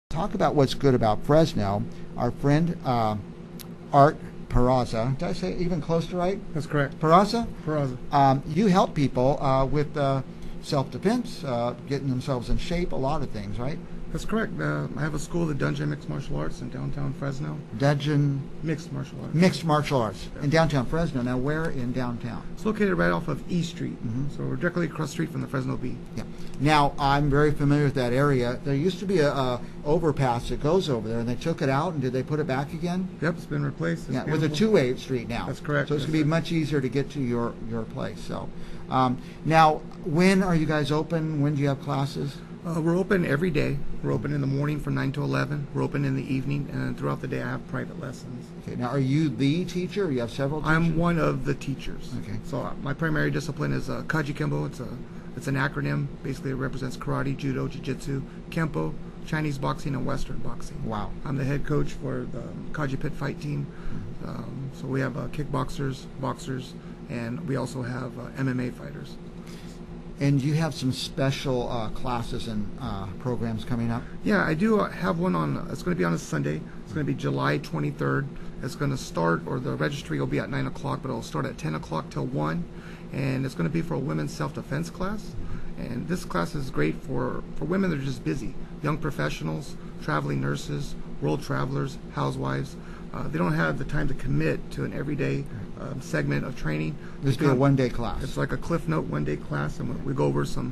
Talk about what's good about Fresno. Our friend Art Peraza, did I say it even close to right? That's correct. Peraza? Peraza. You help people with self-defense, getting themselves in shape, a lot of things, right? That's correct. I have a school, the Dungeon Mixed Martial Arts in downtown Fresno. Dungeon Mixed Martial Arts. Mixed Martial Arts Yeah. in downtown Fresno. Now, where in downtown? It's located right off of E Street, Mm-hmm. so we're directly across the street from the Fresno Bee. Yeah. Now, I'm very familiar with that area. There used to be a overpass that goes over there, and they took it out, and did they put it back again? Yep, it's been replaced. It's Yeah, with a beautiful. two-way street now. That's correct. So it's Yes, going to be sir. much easier to get to your place. So, now, when are you guys open? When do you have classes? We're open every day. We're open in the morning from 9 to 11. We're open in the evening, and then throughout the day I have private lessons. Okay. Now, are you the teacher, or you have several teachers? I'm one of the teachers. Okay. So my primary discipline is Kaji Kempo. It's an acronym. Basically, it represents karate, judo, jiu-jitsu, Kempo, Chinese boxing, and Western boxing. Wow. I'm the head coach for the Kaji Pit fight team. So we have kickboxers, boxers, and we also have MMA fighters. And you have some special classes and programs coming up? Yeah, I do have one on, it's going to be on a Sunday. It's going to be July 23rd. It's going to start, or the registry will be at 9 o'clock, but it'll start at 10 o'clock till 1. And it's going to be for a women's self-defense class. And this class is great for women that are just busy. Young professionals, traveling nurses, world travelers, housewives. They don't have the time to commit to an everyday segment of training. This will be a one-day class. It's like a Cliff Note one-day class, and we go over some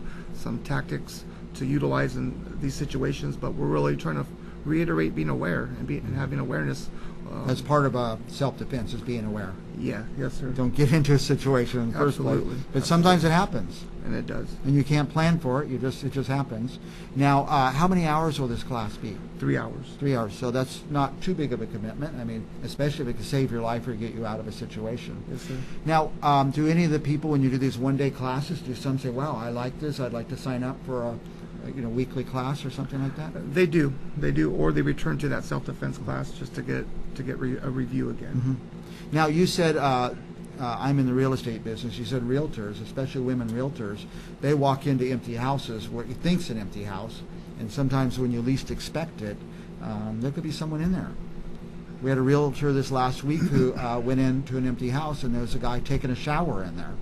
tactics to utilize in these situations. But we're really trying to reiterate being aware and having awareness. That's part of self-defense, is being aware. Yeah, yes, sir. Don't get into a situation in the first place. Absolutely. But sometimes it happens, And it does. and you can't plan for it. It just happens. Now, how many hours will this class be? 3 hours. 3 hours. So that's not too big of a commitment. I mean, especially if it can save your life or get you out of a situation. Yes, sir. Now, do any of the people, when you do these one-day classes, do some say, "Wow, I like this. I'd like to sign up for a weekly class or something like that"? They do, or they return to that self-defense class just to get a review again. Mm-hmm. Now, you said I'm in the real estate business. You said realtors, especially women realtors, they walk into empty houses where you think's an empty house, and sometimes when you least expect it, there could be someone in there. We had a realtor this last week who went into an empty house, and there was a guy taking a shower in there,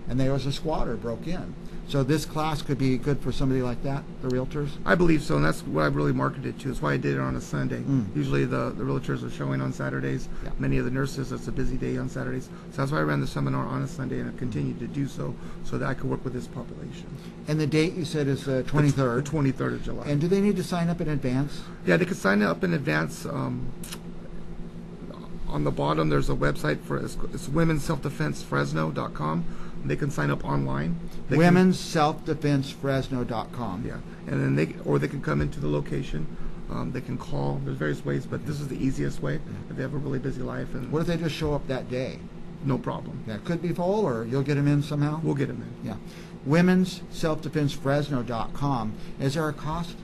and there was a squatter broke in. So this class could be good for somebody like that, the realtors? I believe so, and that's what I've really marketed to. That's why I did it on a Sunday. Usually the realtors are showing on Saturdays. Yeah. Many of the nurses, it's a busy day on Saturdays. So that's why I ran the seminar on a Sunday, and I continue to do so that I could work with this population. And the date you said is the 23rd. The 23rd of July. And do they need to sign up in advance? Yeah, they could sign up in advance. On the bottom, there's a website for it's womenselfdefensefresno.com. They can sign up online. WomenSelfDefenseFresno.com. Yeah, and then they can come into the location. They can call. There's various ways, but this is the easiest way if they have a really busy life. And What if they just show up that day? no problem. Yeah, it could be full, or you'll get them in somehow? We'll get them in. Yeah. WomenSelfDefenseFresno.com. Is there a cost?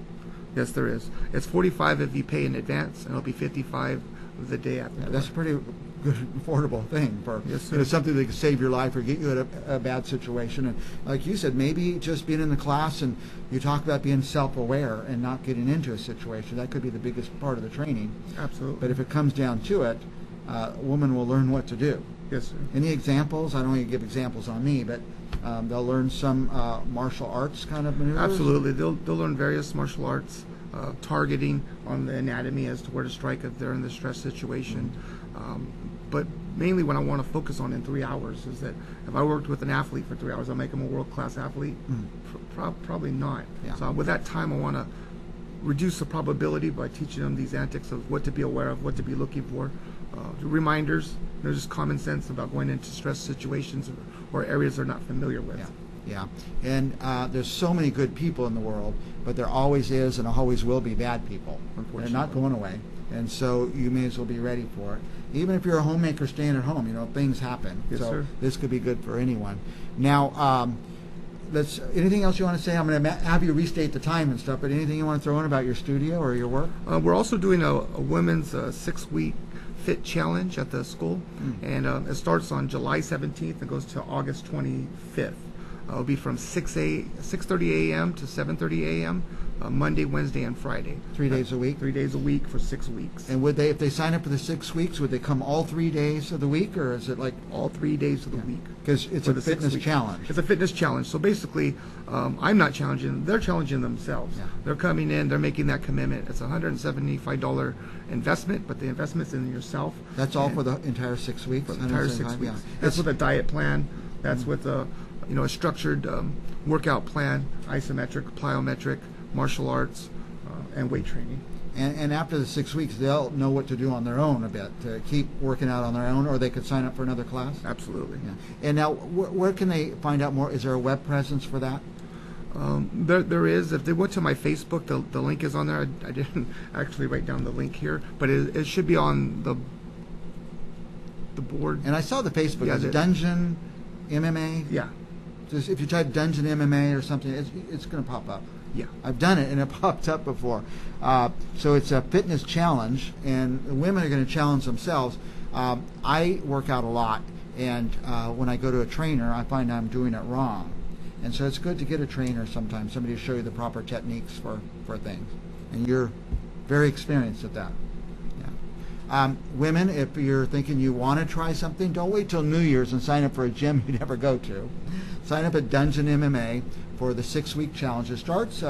Yes, there is. It's $45 if you pay in advance, and it'll be $55 the day after. Yeah, that's a pretty good, affordable thing for Yes, sir. something that can save your life or get you out of a bad situation. And like you said, maybe just being in the class, and you talk about being self-aware and not getting into a situation. That could be the biggest part of the training. Absolutely. But if it comes down to it, a woman will learn what to do. Yes, sir. Any examples? I don't want you to give examples on me, but they'll learn some martial arts kind of maneuvers? Absolutely. They'll learn various martial arts, targeting on the anatomy as to where to strike if they're in the stress situation. But mainly what I want to focus on in 3 hours is that if I worked with an athlete for 3 hours, I'll make him a world-class athlete? Probably not. Yeah. So with that time, I want to reduce the probability by teaching them these antics of what to be aware of, what to be looking for, reminders, just common sense about going into stress situations or areas they're not familiar with. Yeah. And there's so many good people in the world, but there always is and always will be bad people. They're not going away. And so you may as well be ready for it. Even if you're a homemaker staying at home, things happen. Yes, so sir. This could be good for anyone. Now, anything else you want to say? I'm going to have you restate the time and stuff, but anything you want to throw in about your studio or your work? We're also doing a women's 6-week fit challenge at the school, and it starts on July 17th and goes to August 25th. It'll be from 6:30 a.m. to 7:30 a.m. Monday, Wednesday, and Friday. 3 days a week? 3 days a week for 6 weeks. And would they, if they sign up for the 6 weeks, would they come all 3 days of the week, or is it like All 3 days of the week. because it's For a the 6 fitness weeks. challenge? It's a fitness challenge. So basically, I'm not challenging, they're challenging themselves. Yeah. They're coming in, they're making that commitment. It's a $175 investment, but the investment's in yourself. That's all And for the entire 6 weeks? for the entire 6 175? weeks. Yeah. That's It's- with a diet plan. That's with a structured workout plan, isometric, plyometric, martial arts, and weight training. And after the 6 weeks, they'll know what to do on their own a bit, to keep working out on their own, or they could sign up for another class? Absolutely. Yeah. And now, where can they find out more? Is there a web presence for that? There is. If they went to my Facebook, the link is on there. I didn't actually write down the link here, but it should be on the board. And I saw the Facebook. Yeah, It's the- Dungeon MMA. Yeah, Just if you type Dungeon MMA or something, it's going to pop up. yeah. I've done it, and it popped up before. So it's a fitness challenge, and the women are going to challenge themselves. I work out a lot, and when I go to a trainer, I find I'm doing it wrong. And so it's good to get a trainer sometimes, somebody to show you the proper techniques for things. And you're very experienced at that. Yeah. Women, if you're thinking you want to try something, don't wait till New Year's and sign up for a gym you never go to. Sign up at Dungeon MMA for the 6-week challenge. It starts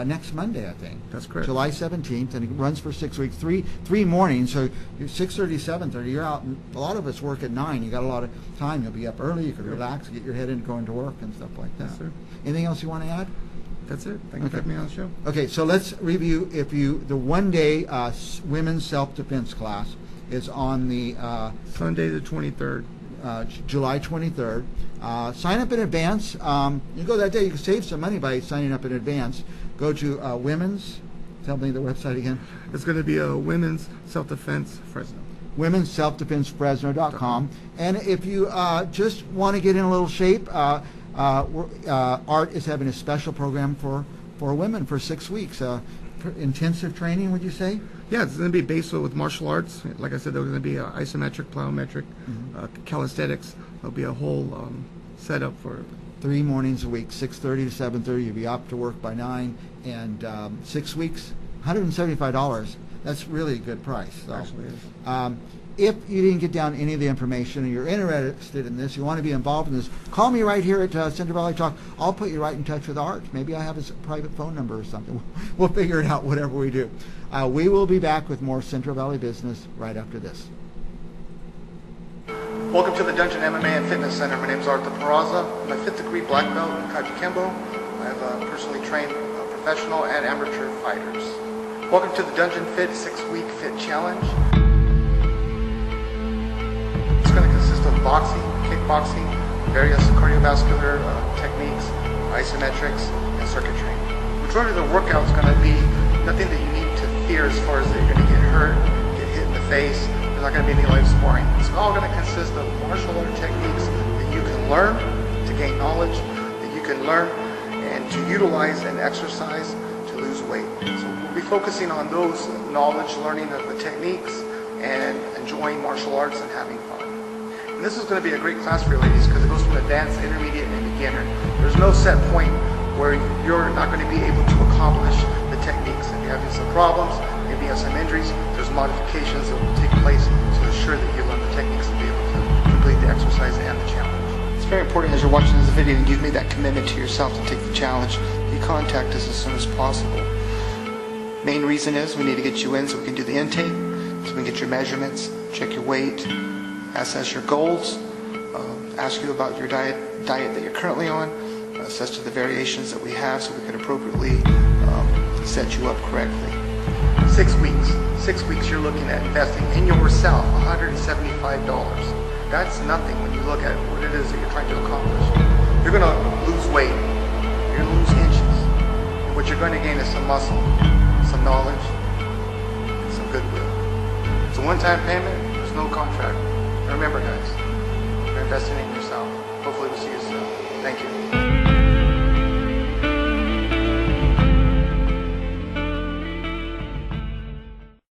next Monday, I think. That's correct. July 17th, and it runs for 6 weeks, three mornings. So you're 6:30, 7:30. You're out. And a lot of us work at 9. You got a lot of time. You'll be up early. You can relax, get your head in, going to work and stuff like that. Yes, sir. Anything else you want to add? That's it. Thank you for having me on the show. Okay, so let's review. The one-day women's self-defense class is on the Sunday the 23rd. July 23rd. Sign up in advance. You go that day. You can save some money by signing up in advance. Go to women's. Tell me the website again. It's going to be a women's self-defense Fresno. Women'sSelfDefenseFresno.com. And if you just want to get in a little shape, Art is having a special program for women for 6 weeks. Intensive training, would you say? Yeah, it's going to be based with martial arts. Like I said, there's going to be isometric, plyometric, calisthenics. There'll be a whole setup for 3 mornings a week, 6:30 to 7:30. You'll be up to work by 9, and 6 weeks, $175. That's really a good price. So. actually is. If you didn't get down any of the information and you're interested in this, you want to be involved in this, call me right here at Central Valley Talk. I'll put you right in touch with Art. Maybe I have his private phone number or something. We'll figure it out, whatever we do. We will be back with more Central Valley business right after this. Welcome to the Dungeon MMA and Fitness Center. My name is Art Peraza. I'm a 5th degree black belt in Kaji Kembo. I've personally trained professional and amateur fighters. Welcome to the Dungeon Fit 6-week Fit Challenge. It's going to consist of boxing, kickboxing, various cardiovascular techniques, isometrics, and circuit training. The majority of the workout is going to be nothing that you need to fear as far as that you're going to get hurt, get hit in the face. There's not going to be any life sparring. It's all going to consist of martial art techniques that you can learn to gain knowledge, that you can learn and to utilize and exercise to lose weight. So we'll be focusing on those knowledge, learning of the techniques, and enjoying martial arts and having fun. And this is going to be a great class for you ladies because it goes from advanced, intermediate, and beginner. There's no set point where you're not going to be able to accomplish the techniques. If you're having some problems, maybe you have some injuries, there's modifications that will take place to ensure that you learn the techniques and be able to complete the exercise and the challenge. It's very important as you're watching this video and you've made that commitment to yourself to take the challenge, you contact us as soon as possible. Main reason is we need to get you in so we can do the intake, so we can get your measurements, check your weight, assess your goals, ask you about your diet that you're currently on, assess to the variations that we have so we can appropriately set you up correctly. 6 weeks. 6 weeks you're looking at investing in yourself $175. That's nothing when you look at what it is that you're trying to accomplish. You're going to lose weight. You're going to lose inches. And what you're going to gain is some muscle, some knowledge, and some goodwill. It's a one-time payment. There's no contract. And remember, guys, you're investing in yourself. Hopefully we'll see you soon. Thank you.